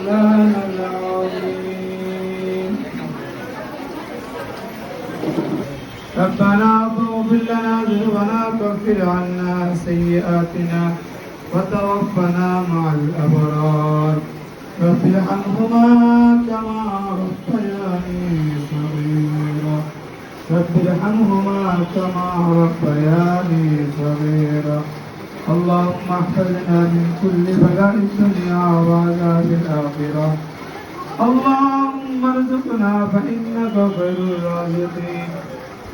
مولانا العظيم. ربنا اغفر لنا ذنوبنا واغفر عنا سيئاتنا وتوفنا مع الأبرار. رب ارحمهما كما ربياني صغيرا. رب ارحمهما كما ربياني صغيرا. اللهم احفظنا من كل بلاء الدنيا وعذاب الآخرة. اللهم ارزقنا فإنك خير الرازقين.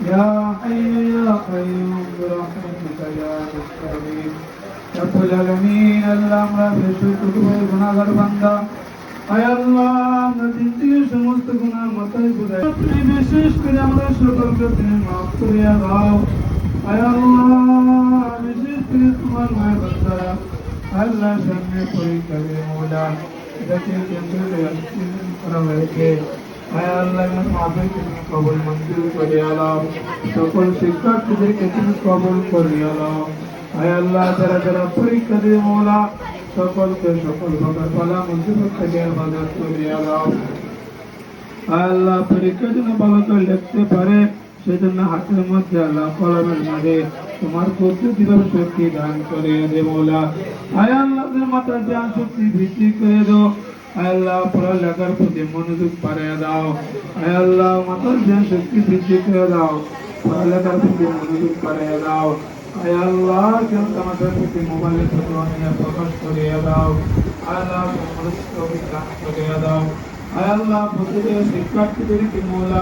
يا حي يا قيوم برحمتك يا مستغيث. رب العالمين আল্লাহ আমরা গুনাহগার বান্দা। আয় আল্লাহ আমরা দিন থেকে সমস্ত গুনাহ মাথায় বুঝাই আপনি বিশেষ করে আমরা সকলকে তুমি মাফ করে দাও। আয় আল্লাহ বিশেষ করে তোমার মায়ের বান্দারা আল্লাহ সামনে পরীক্ষা দিয়ে মওলা যাকে কেন্দ্রে করা হয়েছে আয় আল্লাহ আমার মাফের তুমি কবুল মঞ্জুর করে আলাও। সকল শিক্ষার্থীদেরকে তুমি কবুল করে আলাও। আয় আল্লাহ যারা যারা পরীক্ষা দিয়ে মওলা সকলকে সকল প্রকার বালা মুসিবত থেকে হেফাজত করে আলাও। আয় আল্লাহ পরীক্ষার জন্য ভালো করে লিখতে পারে সেজন্য হাতের মধ্যে আল্লাহ কলমের মাঝে তোমার পদ্ধতিভাবে শক্তি দান করে দে মওলা। আয় আল্লাহ মাত্রা জ্ঞান শক্তি বৃদ্ধি করে দাও। আয় আল্লাহ পড়ালেখার প্রতি মনোযোগ বাড়িয়ে দাও। আয় আল্লাহ মাত্রা জ্ঞান শক্তি বৃদ্ধি করে দাও। পড়ালেখার প্রতি মনোযোগ বাড়িয়ে দাও। আয় আল্লাহ কেন আমাদের প্রতি মোবাইলের প্রতি অনিয়া প্রকাশ করিয়া দাও। আয় আল্লাহ অভিজ্ঞান করিয়া দাও। আয় আল্লাহ প্রতিটি শিক্ষার্থীদেরকে মওলা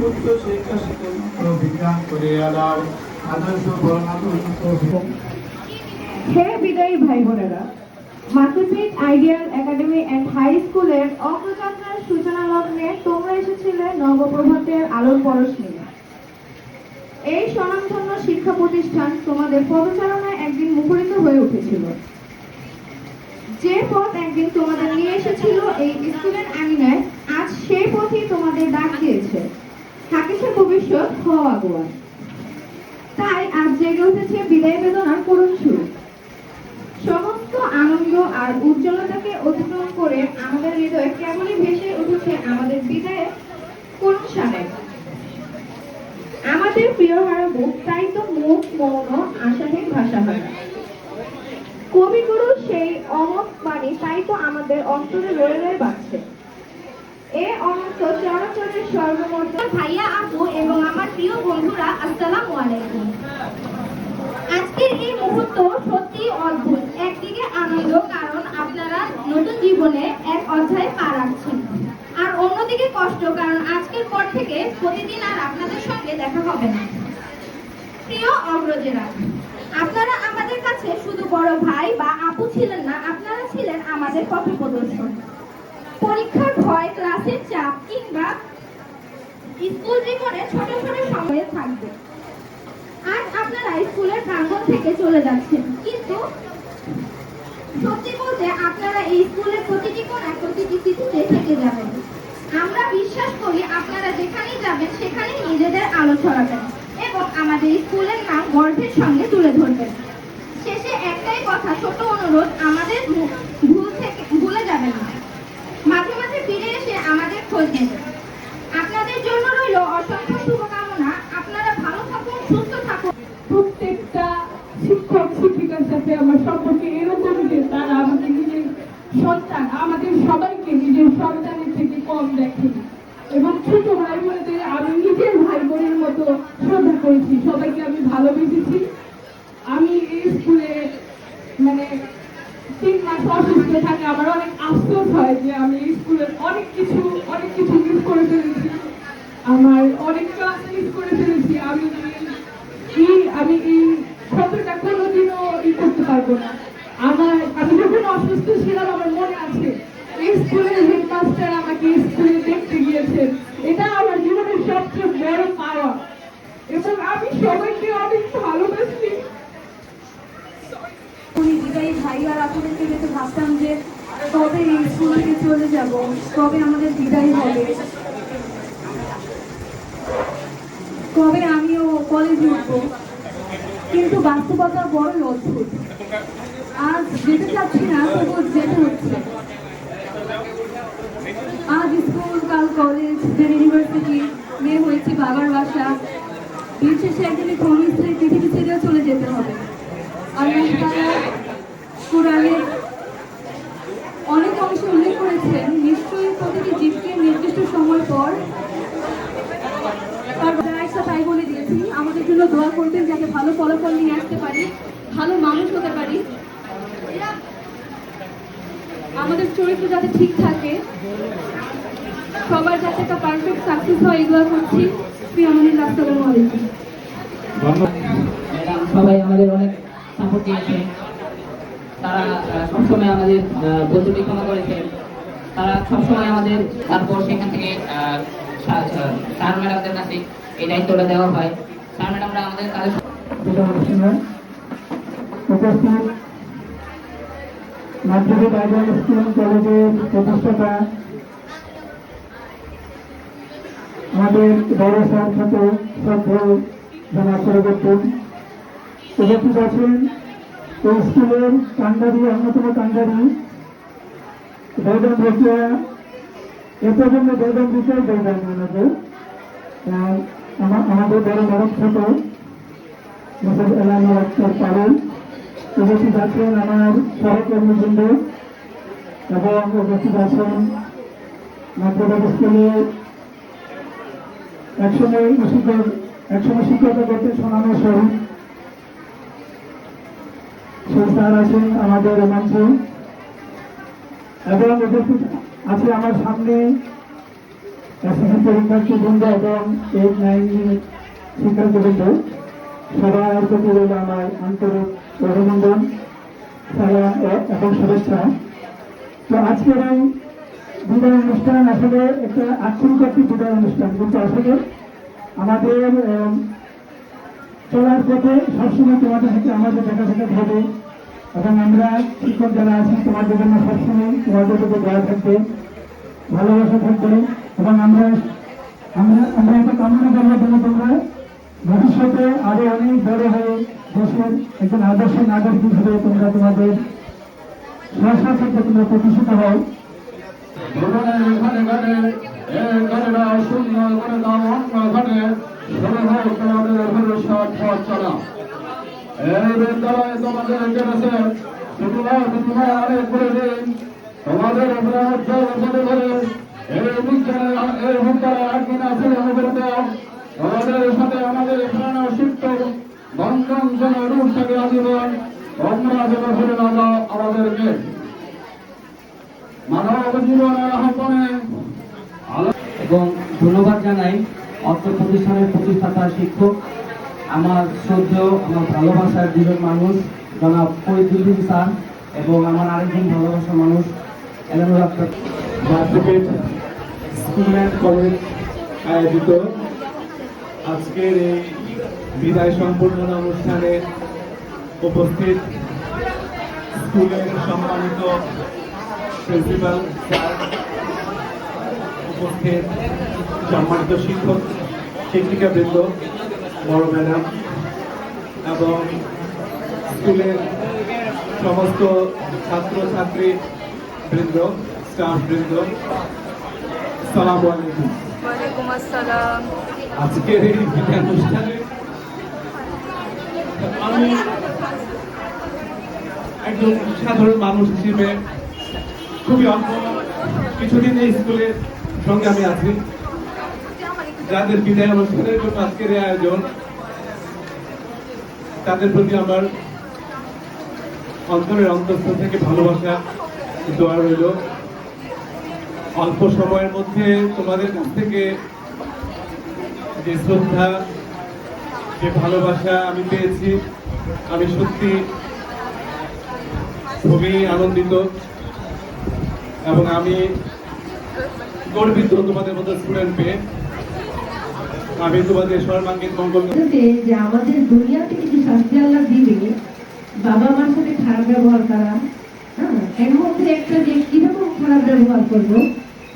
উচ্চ শিক্ষা শিক্ষা অভিজ্ঞান করিয়া দাও। আদর্শ হে বিদায়ী ভাই বোনেরা, মাতৃপীঠ আইডিয়াল একাডেমি অ্যান্ড হাই স্কুলের অগ্রযাত্রার সূচনা লগ্নে তোমরা এসেছিলে নবপ্রভাতের আলোর পরশ নিয়ে। এই স্বনামধন্য শিক্ষা প্রতিষ্ঠান তোমাদের পদচারণায় একদিন মুখরিত হয়ে উঠেছিল। যে পথ একদিন তোমাদের নিয়ে এসেছিল এই স্কুলের আঙিনায়, আজ সেই পথই তোমাদের ডাক দিয়েছে। থাকিছে ভবিষ্যৎ হও আগুয়ান। তাই আজ জেগে উঠেছে বিদায় বেদনার করুণ সুর। সমস্ত আনন্দ আর উজ্জ্বলতাকে অতিক্রম করে আমাদের হৃদয়ে কেবলই ভেসে উঠেছে আমাদের বিদায়ের করুণ সানে। আমাদের প্রিয় হারাবো, তাই তো মুখ মৌন আশাহীন ভাষা হয়। কবিগুরু সেই অমত বাণী তাই তো আমাদের অন্তরে রয়ে রয়ে বাজছে। এ অনন্ত চরাচরের সর্বমর্যাদা ভাইয়া আপু এবং আমার প্রিয় বন্ধুরা, আসসালামু আলাইকুম। আজকের এই মুহূর্ত সত্যি অদ্ভুত। একদিকে আনন্দ, কারণ আপনারা নতুন জীবনে এক অধ্যায় পা রাখছেন, আর অন্যদিকে কষ্ট, কারণ আজকের পর থেকে প্রতিদিন আর আপনাদের সঙ্গে দেখা হবে না। প্রিয় অগ্রজেরা, আপনারা আমাদের কাছে শুধু বড় ভাই বা আপু ছিলেন না, আপনারা ছিলেন আমাদের পথপ্রদর্শক। পরীক্ষার ভয়, ক্লাসের চাপ কিংবা স্কুল জীবনে ছোট ছোট সময়ে থাকবে। আজ আপনারা স্কুলের প্রাঙ্গণ থেকে চলে যাচ্ছেন, কিন্তু সত্যি বলতে আপনারা এই স্কুলের প্রতিটি কোণা প্রতিটি স্মৃতিতে থেকে যাবেন। আমরা বিশ্বাস করি আপনারা যেখানেই যাবেন সেখানেই নিজেদের আলো ছড়াবেন এবং আমাদের স্কুলের নাম গর্বের সঙ্গে তুলে ধরবেন। শেষে একটাই কথা, ছোট অনুরোধ, আমাদের ভুলে যাবেন না। মাঝে মাঝে ফিরে এসে আমাদের খোঁজ নেবেন। আপনাদের জন্য রইল অসংখ্য শুভকামনা। আপনারা ভালো থাকুন, সুস্থ থাকুন। প্রত্যেকটা শিক্ষক শিক্ষিকার সাথে আমার সম্পর্কে এরকম যে তারা আমাদের নিজের সন্তান, আমাদের সবাইকে নিজের সন্তানের থেকে কম দেখে এবং ছোট ভাই বোনদের আমি নিজের ভাই বোনের মতো শ্রদ্ধা করেছি। সবাইকে আমি ভালোবেসেছি। আমি এই স্কুলে 3 মাস অসুস্থ থাকে, আমার অনেক আফসোস হয় যে আমি এই স্কুলের অনেক কিছু মিস করে ফেলেছি। আমার অনেক ক্লাস মিস করে ফেলেছি। আমি এই শব্দটা কোনোদিনও করতে পারবো না। আমি যখন অসুস্থ ছিলাম, আমার মনে আছে এই স্কুলের হেডমাস্টার আমাকে স্কুলে দেখতে গিয়েছেন। এটা আমার জীবনের সবচেয়ে বড় পাওয়া এবং আমি সবাইকে অনেক ভালোবাসি। বিদায়ী ভাই আর আপনাদেরকে যেতে ভাবতাম যে কবে এই স্কুল থেকে চলে যাব, কবে আমাদের বিদায় হবে, কবে আমিও কলেজে উঠবো, কিন্তু বাস্তবতা বড়ই অদ্ভুত। আজ যেতে চাচ্ছি না, তবু যেতে হচ্ছে। আজ স্কুল, কাল কলেজ, দেন ইউনিভার্সিটি, মেয়ে হয়েছে বাবার বাসা। দিন শেষে একদিনে কর্মস্থলে পৃথিবী ছেড়েও চলে যেতে হবে। আল্লাহ তাআলা কোরআনে অনেক অংশে উল্লেখ করেছেন, নিশ্চয়ই প্রতিটি জীবকে নির্দিষ্ট সময় পর তার আয়েশা তাই বলে দিয়েছি, আমাদের জন্য দোয়া করবেন যাতে ভালো ফলাফল নিয়ে আসতে পারি, ভালো মানুষ হতে পারি, আমাদের চরিত্র যাতে ঠিক থাকে, সবার যাতে একটা পারফেক্ট সাকসেস হয়, এগুলো করছি। আসসালামু আলাইকুম। ম্যাডাম সবাই আমাদের অনেক সাপোর্ট দিয়েছে, তারা সবসময় আমাদের বন্ধু বিক্ষমা করেছে, তারা সবসময় আমাদের, তারপর সেখান থেকে স্যার ম্যাডামদের কাছে এই দায়িত্বটা দেওয়া হয়। স্যার ম্যাডামরা আমাদের কাজে উপস্থিত মাধ্যমিক আইডিয়াল স্কুল কলেজের প্রতিষ্ঠাতা আমাদের বড় স্যার সাথে শ্রদ্ধেয় জনাব পরিবর্তন উপস্থিত আছেন এই স্কুলের কান্ডারি, অন্যতম কান্ডারি বেগম রোকেয়া। এ পর্যন্ত বেগম দিতেই বেগম আমাদের বড় ম্যাডাম ছোট মিসেস এলানা আক্তার পারুল। উপস্থিত আছেন আমার সহকর্মীবৃন্দ এবং উপস্থিত আছেন মাদ্রাসা স্কুলে একসময় শিক্ষকতা করতে শোনানো শহীদ সেই স্যার আছেন আমাদের মঞ্চে, এবং উপস্থিত আছে আমার সামনে এসএসসি পরীক্ষার্থী বৃন্দ এবং 8-9 শিক্ষার্থীবৃন্দ। সবার প্রতি রইল আমার আন্তরিক অভিনন্দন, সালাম এবং শুভেচ্ছা। তো আজকের এই বিদায় অনুষ্ঠান আসলে একটা আক্ষরিক একটি বিদায় অনুষ্ঠান, কিন্তু আসলে আমাদের চলার পথে সবসময় তোমাদের সাথে আমাদের দেখা সাক্ষাৎ হবে, এবং আমরা শিক্ষক যারা আছি তোমাদের জন্য সবসময় তোমাদের প্রতি দয়া থাকবে, ভালোবাসা থাকবে, এবং আমরা এটা কামনা করবো যেন তোমরা ভবিষ্যতে আরো অনেক বড় হয়ে দেশের একজন আদর্শ নাগরিক হিসেবে তোমরা তোমাদের সংস্থাকে তোমরা প্রতিষ্ঠিত হও। আমাদের সাথে আমাদের প্রাণ শিক্ষক বন্ধন যেন রূপ থেকে আজীবন আমরা যেন ধরে না যাও আমাদেরকে মানব জীবনের আহ্বানে। এবং ধন্যবাদ জানাই অত্র প্রতিষ্ঠানের প্রতিষ্ঠাতা শিক্ষক, আমার শ্রদ্ধেয়, আমার ভালোবাসার দুজন মানুষ জনাব ফরিদুদ্দিন স্যার এবং আমার আরেকজন ভালোবাসার মানুষ এলানুর আক্তার। মাধ্যমিক স্কুল অ্যান্ড কলেজ আয়োজিত আজকের এই বিদায় সম্পূর্ণ অনুষ্ঠানে উপস্থিত স্কুলের সম্মানিত প্রিন্সিপাল স্যার, উপস্থিত সম্মানিত শিক্ষক শিক্ষিকাবৃন্দ, বড় ম্যাডাম এবং স্কুলের সমস্ত ছাত্র ছাত্রী বৃন্দ, স্টাফ বৃন্দ, সালাম আলাইকুম। ওয়ালাইকুম আসসালাম। আজকের এই বিদায় অনুষ্ঠানে আমি একজন সাধারণ মানুষ হিসেবে খুবই অল্প কিছুদিন এই স্কুলের সঙ্গে আমি আছি, যাদের বিদায় অনুষ্ঠানের জন্য আজকের এই আয়োজন, তাদের প্রতি আমার অন্তরের অন্তঃস্থল থেকে ভালোবাসা দোয়া রইল। অল্প সময়ের মধ্যে তোমাদের কাছ থেকে যে শ্রদ্ধা, যে ভালোবাসা আমি পেয়েছি, আমি সত্যি খুবই আনন্দিত এবং আমি গর্বিত তোমাদের মতো স্টুডেন্ট পেয়ে। আমি তোমাদের সর্বাঙ্গীন মঙ্গল। যে আমাদের দুনিয়াতে কিছু শাস্তি আল্লাহ দিবে, বাবা মার সাথে খারাপ ব্যবহার করা, এর মধ্যে একটা যে কিরকম খারাপ ব্যবহার করবো,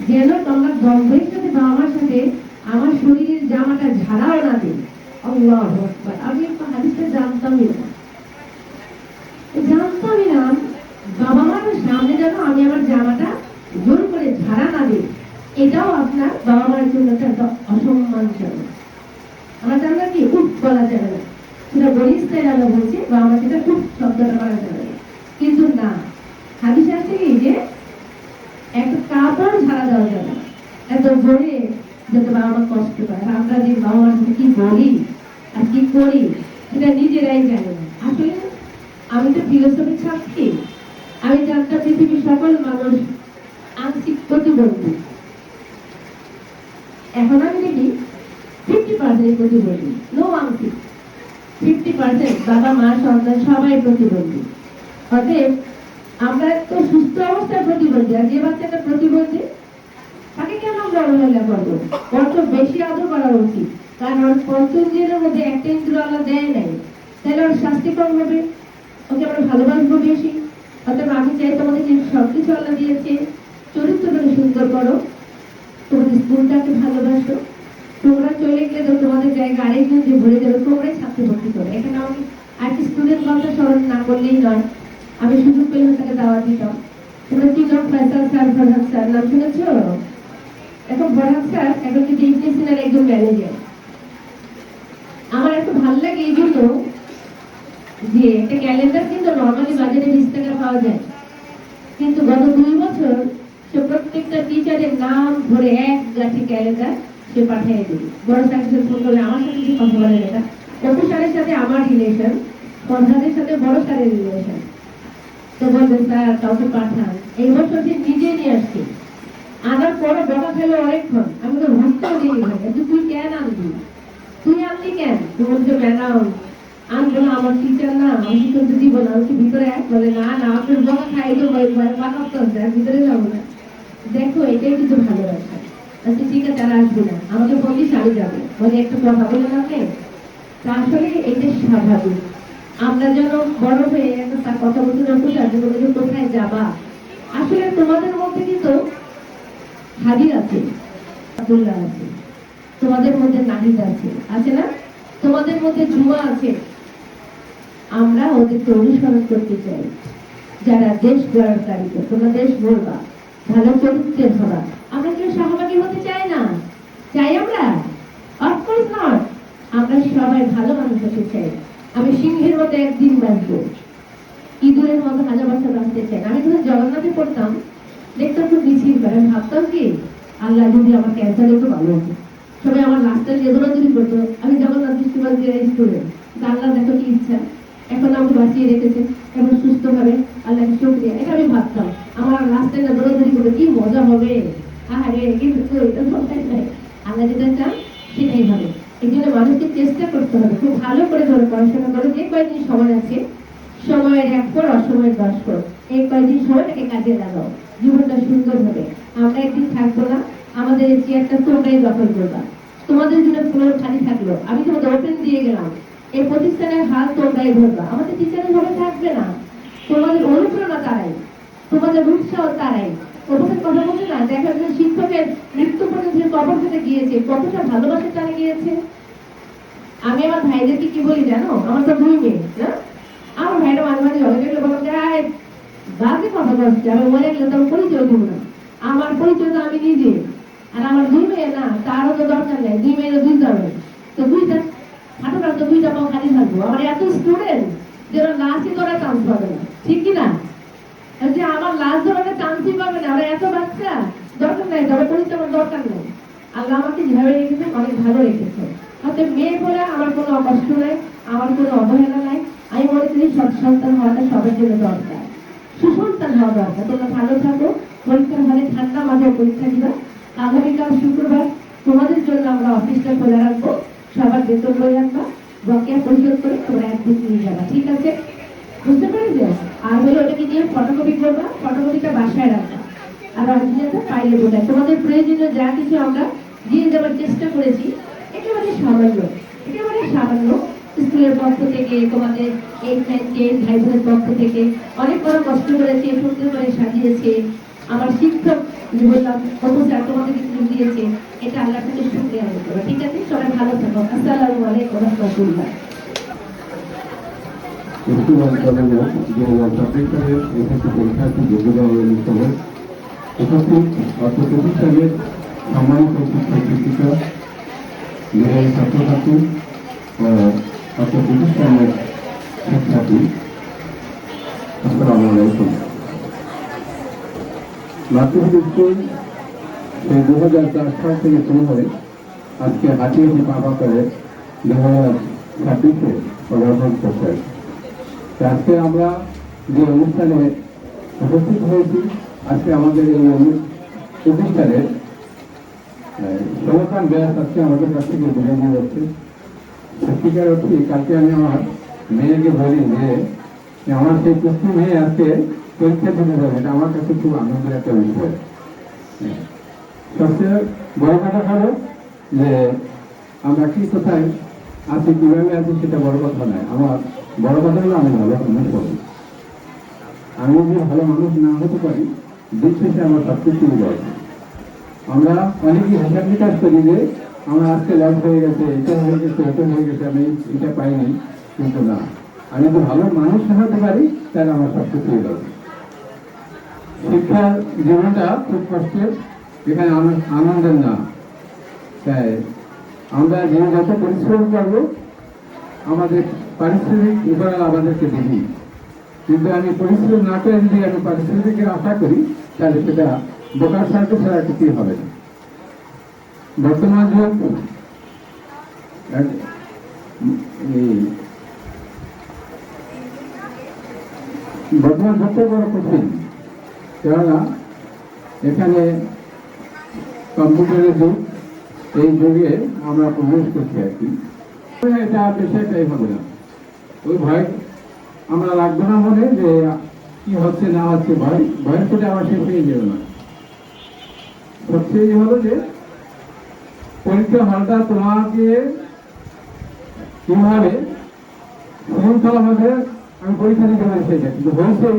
যেন তোমার দ্বন্দ্বের সাথে বাবা মার সাথে আমার শরীরের জামাটা ঝাড়াও না দিই। আল্লাহু আকবার। আমি হাদিসটা জানতামই না, বাবা মার সামনে যেন আমি আমার জামাটা জোর করে ভাড়া না দিই, এটাও আপনার বাবা মায়ের জন্য একটা অসম্মানজনক। আমরা জানলাম কি উঠ বলা যাবে না, সেটা বলি স্টাইল আমরা বলছি, বাবা মা সেটা উঠ শব্দটা করা যাবে না। কিন্তু না, হাদিসে আছে কি যে একটা কাপড় ঝাড়া দেওয়া যাবে না, এত জোরে যাতে বাবা মা কষ্ট পায়। আমরা যে বাবা মার সাথে কি বলি আর কি করি সেটা নিজেরাই জানি না। আসলে আমি তো ফিলোসফির ছাত্রী, আমি জানতাম পৃথিবীর সকল মানুষ আংশিক প্রতিবন্ধী। এখন আমি দেখি 50% প্রতিবন্ধী, নো আংশিক, 50% বাবা মা সন্তান সবাই প্রতিবন্ধী। অতএব আমরা তো সুস্থ অবস্থায় প্রতিবন্ধী, আর যে বাচ্চাটা প্রতিবন্ধী তাকে কেন আমরা অবহেলা করবো? কত বেশি আদর করা উচিত, কারণ ওর পঞ্চেন্দ্রিয়ের মধ্যে একটা ইন্দ্র আল্লাহ দেয় নাই, তাহলে ওর শাস্তি কম হবে, ওকে আমরা ভালোবাসবো বেশি। অতএব আমি চাই তোমাদেরকে সবকিছু আল্লাহ দিয়েছে, চরিত্রটাকে সুন্দর করো, তোমাদের স্কুলটাকে ভালোবাসো, তোমরা চলে গেলে তো তোমাদের জায়গা আরেকজন যে ভরে দেবে, তোমরাই ছাত্রী ভর্তি করো। এখানে আমি আরেকটি স্টুডেন্ট কথা স্মরণ না করলেই নয়, আমি সুযোগ পেলে তাকে দাওয়াত দিতাম। তোমরা কি নাম? ফয়সাল স্যার, ফরহাদ স্যার নাম শুনেছ? এখন ফরহাদ স্যার এখন কিন্তু ইউনিভার্সিটির একজন ম্যানেজার। আমার এত ভালো লাগে এই জন্য যে একটা ক্যালেন্ডার কিন্তু নর্মালি বাজারে 20 টাকা পাওয়া যায়, কিন্তু গত 2 বছর সে প্রত্যেকটা টিচারের নাম ধরে এক গাছে ক্যালেন্ডার সে পাঠিয়ে দিল। বড় স্যারকে ফোন করে আমার সাথে কিছু কথা বলে, এটা অপু স্যারের সাথে আমার রিলেশন, ফরহাদের সাথে বড় স্যারের রিলেশন। তো বলবে স্যার কাউকে পাঠান। এই বছর সে নিজে নিয়ে আসছে, আনার পরে বকা খেলো অনেকক্ষণ। আমি তো ভুলতেও দিই ভাই, তুই কেন আনবি, তুই আনলি কেন? তুই বলছে ম্যাডাম আনবো না, আমার টিচার না, আমি কিন্তু দিব না। আমি ভিতরে এক বলে না না আপনার বকা খাই তো ভিতরে যাবো না। দেখো এটাই কিন্তু ভালোবাসা। আচ্ছা ঠিক আছে, আর আসবে না, আমাকে বলিস আমি যাবো, বলে একটা কথা বলে না আপনি। আসলে এটা স্বাভাবিক। আমরা যেন বড় হয়ে একটা কথা বলতে না বুঝা যে বলে কোথায় যাবা। আসলে তোমাদের মধ্যে কিন্তু হাদির আছে, আব্দুল্লাহ আছে, তোমাদের মধ্যে নাহিদ আছে, আছে না? তোমাদের মধ্যে জুমা আছে। আমরা ওদেরকে অনুসরণ করতে চাই, যারা দেশ গড়ার কারিগর। তোমরা দেশ গড়বা, ভালো চরিত্রের হবা। আমরা কেউ সহভাগী হতে চাই না, চাই আমরা? Of course not. আমরা সবাই ভালো মানুষ হতে চাই। আমি সিংহের মতো একদিন বাঁচবো, ইঁদুরের মতো হাজার বছর বাঁচতে চাই। আমি যখন জগন্নাথে পড়তাম দেখতাম খুব মিছিল করে, আমি ভাবতাম কি আল্লাহ যদি আমার ক্যান্সার একটু ভালো হতো, সবাই আমার রাস্তায় দৌড়াদৌড়ি করতো, আমি জগন্নাথ বিশ্ববিদ্যালয়ের স্টুডেন্ট। আল্লাহ দেখো কি ইচ্ছা, এখন আমাকে বাঁচিয়ে রেখেছে, এখন সুস্থ ভাবে আল্লাহকে শুকরিয়া। এটা আমি ভাবতাম আমার রাস্তায় না দৌড়াদৌড়ি করবে কি মজা হবে। আরে কিন্তু এটা সবাই নাই, আল্লাহ যেটা চান সেটাই হবে। এই জন্য মানুষকে চেষ্টা করতে হবে, খুব ভালো করে ধরে পড়াশোনা করো। যে কয়েকদিন সময় আছে, সময়ের 1 কর, অসময়ের 10 কর। এই কয়েকদিন সময়টাকে কাজে লাগাও, জীবনটা সুন্দর হবে। আমরা একদিন থাকবো না, আমাদের এই চেয়ারটা তোমরাই দখল করবা। তোমাদের জন্য ফ্লোর খালি থাকলো, আমি তোমাদের ওপেন দিয়ে গেলাম, এই প্রতিষ্ঠানের হাল তোমরাই ধরবা। আমাদের টিচারের ভাবে থাকবে না, তোমাদের অনুপ্রেরণা তারাই, তোমাদের উৎসাহ তারাই। ওপরের কথা বলছে না, দেখা যায় শিক্ষকের মৃত্যু পর্যন্ত কবর থেকে গিয়েছে, কতটা ভালোবাসা তারা গিয়েছে। আমি আমার ভাইদেরকে কি বলি জানো? আমার তো 2 মেয়ে না, আমার ভাইরা মাঝে মাঝে ঝগড়া গেলে বলো যায় বাজে কথা বলছে, আমি মরে গেলে তো পরিচয় দেবো না। আমার পরিচয় তো আমি নিজে, আর আমার 2 মেয়ে না, তারও তো দরকার নেই, 2 মেয়ের 2 যাবে, তো 2টা হাঁটুটা তো 2টা পাও খালি থাকবো। আমার এত স্টুডেন্ট যারা লাস্টে তোরা চান্স পাবে না, ঠিক কিনা? যে আমার লাস্ট ধরনের চান্সই পাবে না, আমরা এত বাচ্চা দরকার নাই, তবে পরিচয় আমার দরকার নেই। আল্লাহ আমাকে যেভাবে রেখেছে অনেক ভালো রেখেছে। অর্থাৎ মেয়ে বলে আমার কোনো কষ্ট নাই, আমার কোনো অবহেলা নাই। আমি মনে করি সব সন্তান হওয়াটা সবার জন্য দরকার, সুসন্তান হওয়া দরকার। তোমরা ভালো থাকো, পরীক্ষার হলে ঠান্ডা মাথায় পরীক্ষা দিবা। আগামীকাল শুক্রবার তোমাদের জন্য আমরা অফিসটা খোলা রাখবো, সবার বেতন বই রাখবা, বকেয়া পরিশোধ করে তোমরা একদিন নিয়ে যাবা, ঠিক আছে? বুঝতে পেরেছো? আর হলো ওটাকে নিয়ে ফটোকপি করবা, ফটোকপিটা বাসায় রাখবা, আর অরিজিনালটা পাইলে বোঝায়। তোমাদের প্রয়োজনীয় যা কিছু আমরা দিয়ে দেওয়ার চেষ্টা করেছি, একেবারে সামান্য, একেবারে সামান্য। স্কুলের পক্ষ থেকে, তোমাদের 8, 9, 10 ভাই বোনের পক্ষ থেকে অনেক বড় কষ্ট করেছে, সুন্দর করে সাজিয়েছে। আমার শিক্ষক বললাম কত স্যার তোমাদের কিছু দিয়েছে, এটা আল্লাহর কাছে শুকরিয়া আদায় করো, ঠিক আছে? সবাই ভালো থাকো। আসসালামু আলাইকুম ওয়া রাহমাতুল্লাহ। পরীক্ষার্থী যোগ্যতা নিতে হবে। উপস্থিত অর্থ প্রতিষ্ঠানের সম্মানিত শিক্ষক শিক্ষিকা, বিদায়ী ছাত্রছাত্রী ও অর্থ প্রতিষ্ঠানের শিক্ষার্থী, আসসালামু আলাইকুম। মাতৃভূমি স্কুল সেই 2004 সাল থেকে শুরু হয়ে আজকে হাতিয়ে পাবা করে 2026-এ পদার্পণ করছে। আজকে আমরা যে অনুষ্ঠানে উপস্থিত হয়েছি, আজকে আমাদের এই প্রতিষ্ঠানের সমকাল ব্যাস আজকে আমাদের কাছ থেকে বিদায় নিয়ে যাচ্ছে। সত্যিকার অর্থে কালকে আমি আমার মেয়েকে বলি যে আমার সেই পুষ্টি মেয়ে আজকে পরীক্ষা দিতে যাবে, এটা আমার কাছে খুব আনন্দের একটা বিষয়। সবচেয়ে বড় কথা হলো যে আমরা কি কোথায় আছি, কিভাবে আছি, সেটা বড় কথা নয়। আমার বড় কথা হলো আমি ভালো মানুষ হবো। আমি যদি ভালো মানুষ না হতে পারি, দিন শেষে আমার সবকিছু দরকার। আমরা অনেকেই হিসাব নিকাশ করি যে আমার আজকে লস হয়ে গেছে, এটা হয়ে গেছে, ওটা হয়ে গেছে, আমি এটা পাইনি। কিন্তু না, আমি যদি ভালো মানুষ না হতে পারি তাহলে আমার সবকিছুই দরকার। শিক্ষার জীবনটা খুব কষ্টের, এখানে আনন্দের না। তাই আমরা যে যত পরিশ্রম করবো আমাদের পারিশ্রমিক উপরে আমাদেরকে দিবি, কিন্তু আমি পরিশ্রম না করে যদি আমি পারিশ্রমিকের আশা করি তাহলে সেটা বোকার সার্কে ছাড়া কিছুই হবে না। বর্তমান যুগ বর্তমান যুগটা বড় কঠিন, কেননা এখানে কম্পিউটারের যুগ, এই যুগে আমরা প্রবেশ করছি আর কি। এটা পেশাটাই হবে না, ওই ভয় আমরা রাখবো না মনে যে কি হচ্ছে না হচ্ছে, ভয়ের সাথে আবার শেষ হয়ে যাবে না। সবচেয়ে হলো যে পরীক্ষা হলটা তোমাকে কিভাবে শৃঙ্খলা হবে আমি পরীক্ষা দিতে পারি সেটা, কিন্তু হয়েছেই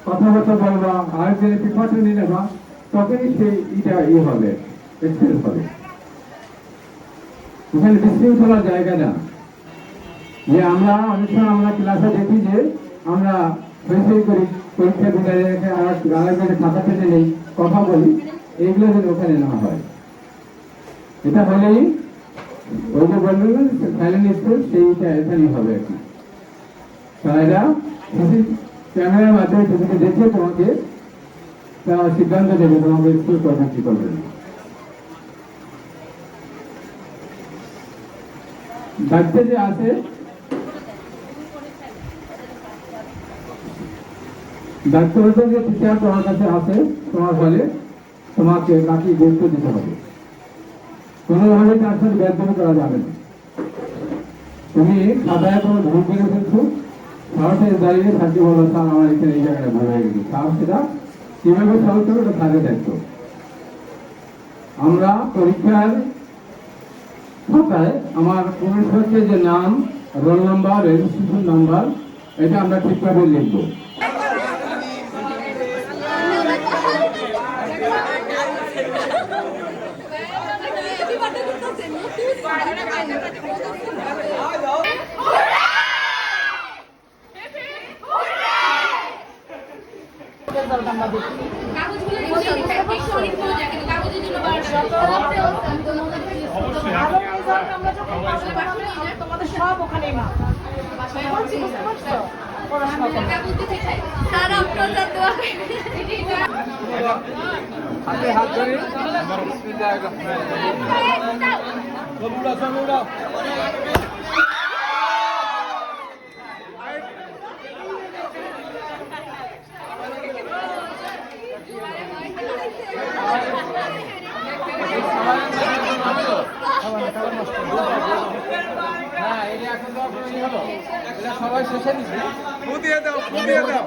কথাবার্তা বলবা, আরেকজনের প্রিপারেশন নিয়ে নেবা, তখনই সেই এটা হবে, এক্সপিরিয়েন্স হবে। ওখানে বিশৃঙ্খলার জায়গা না। যে আমরা অনেক সময় আমরা ক্লাসে দেখি যে আমরা হয়েছেই করি, পরীক্ষা বিদায় রেখে আরেকজনের খাতা পেতে নেই, কথা বলি, এইগুলো যদি ওখানে না হয়, এটা হলেই ওই যে বলবেন সাইলেন্ট স্কুল, সেইটা এখানেই হবে আর কি। তারা ক্যামেরার মাধ্যমে তুমি দেখে তোমাকে তারা সিদ্ধান্ত দেবে তোমাকে স্কুল করবে কি করবে। দায়িত্বে যে আছে, দায়িত্বরত যে টিচার তোমার কাছে আছে, তোমার ফলে তোমাকে বাকি গুরুত্ব দিতে হবে। কোনোভাবে তার সাথে বেদবি করা যাবে না। তুমি খাতায় কোনো ভুল করে ফেলছো, সাহসে দাঁড়িয়ে থাকতে বলো স্যার আমার এখানে এই জায়গাটা ভুল হয়ে গেছে, সাহস সেটা কিভাবে সহজ হবে ওটা থাকে দায়িত্ব। আমরা পরীক্ষার খাতায় আমার পুরুষের যে নাম, রোল নাম্বার, রেজিস্ট্রেশন নাম্বার, এটা আমরা ঠিকভাবে লিখবো। তোমাদের সব ওখানেই মা হাত ধরে সবাই শেষে দিচ্ছে, দিয়ে দাও, দিয়ে দাও।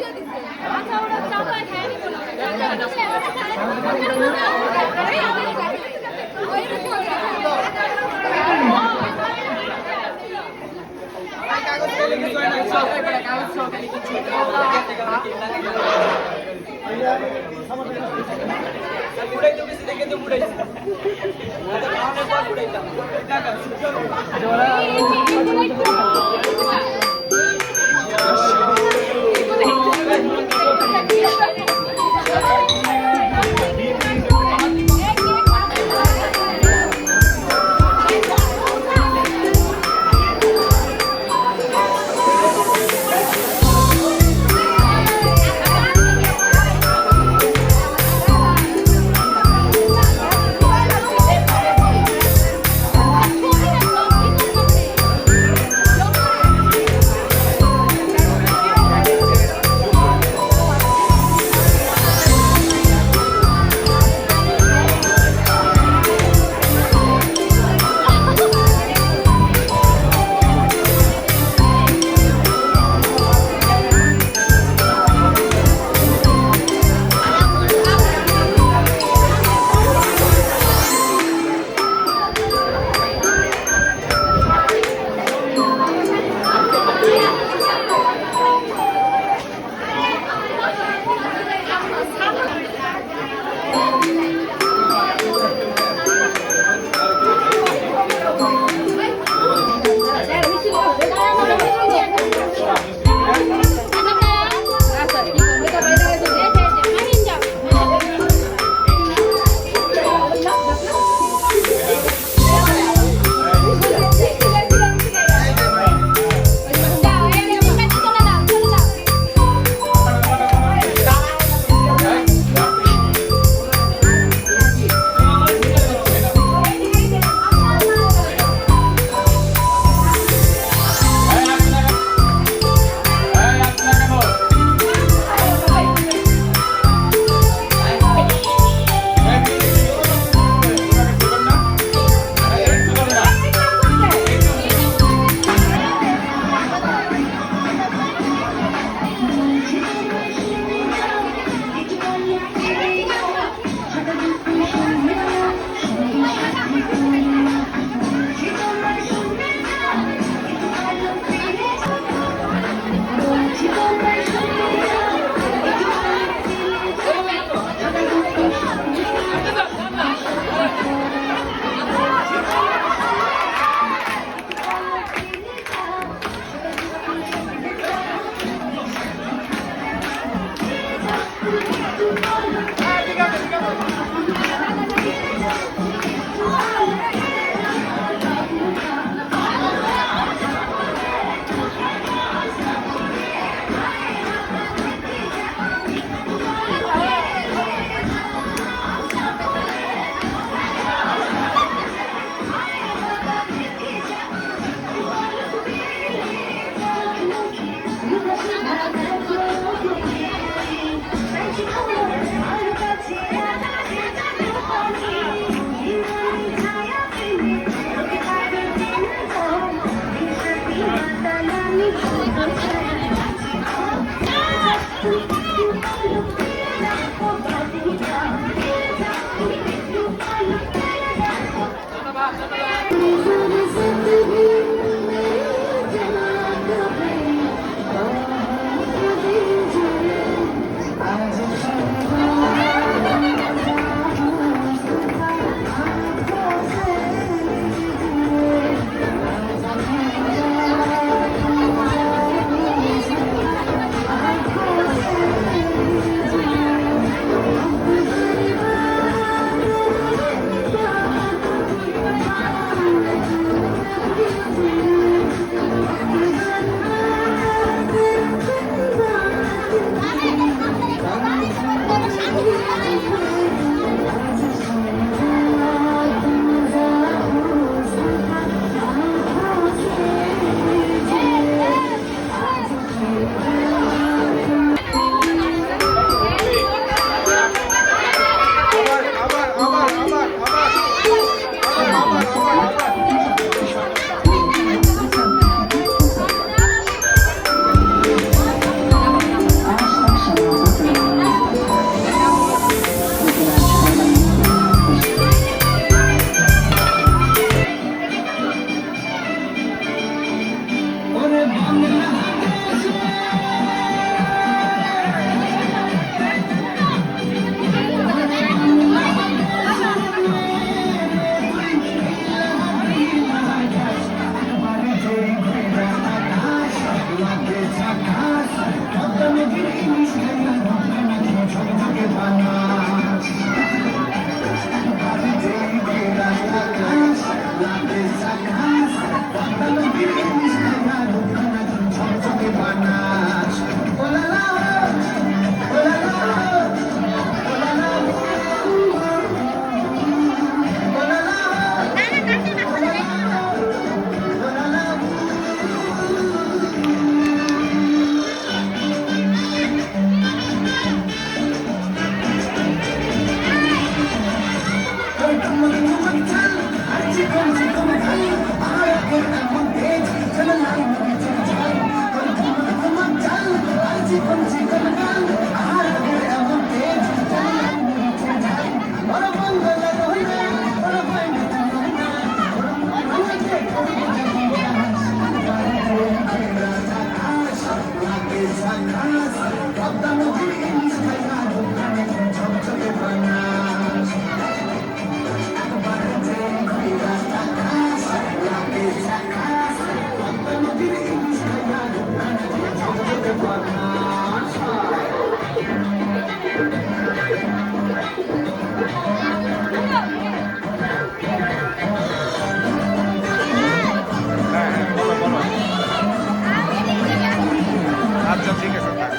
আচ্ছা ঠিক আছে থাক।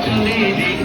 चले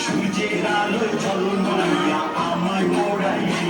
সূর্যের আলোয় ঝলমলিয়া আমায় মোড়াইলি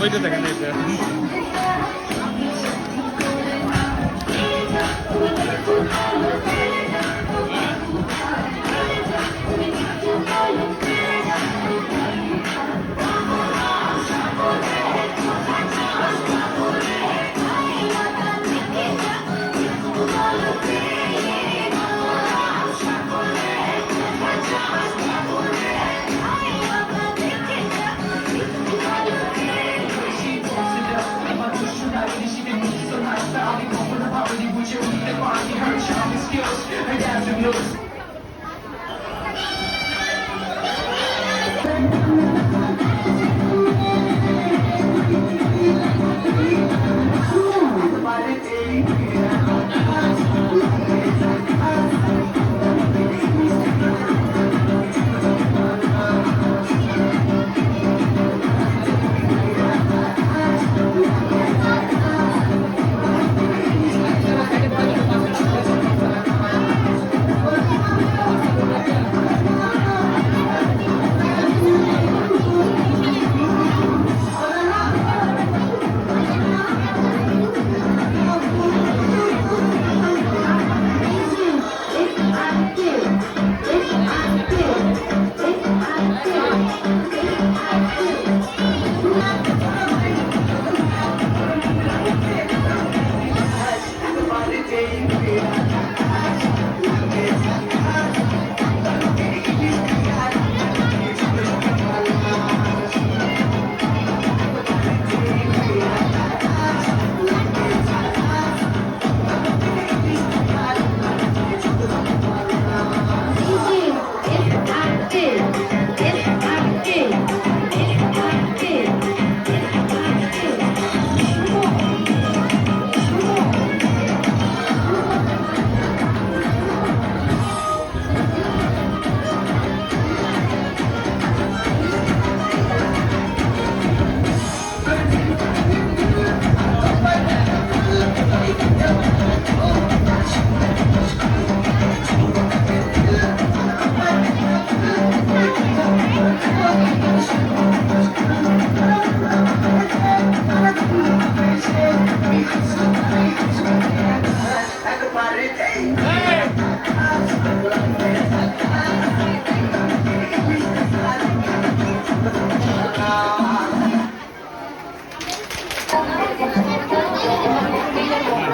ওইটা দেখেন এইটা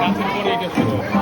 নাচের পরে এটা শুরু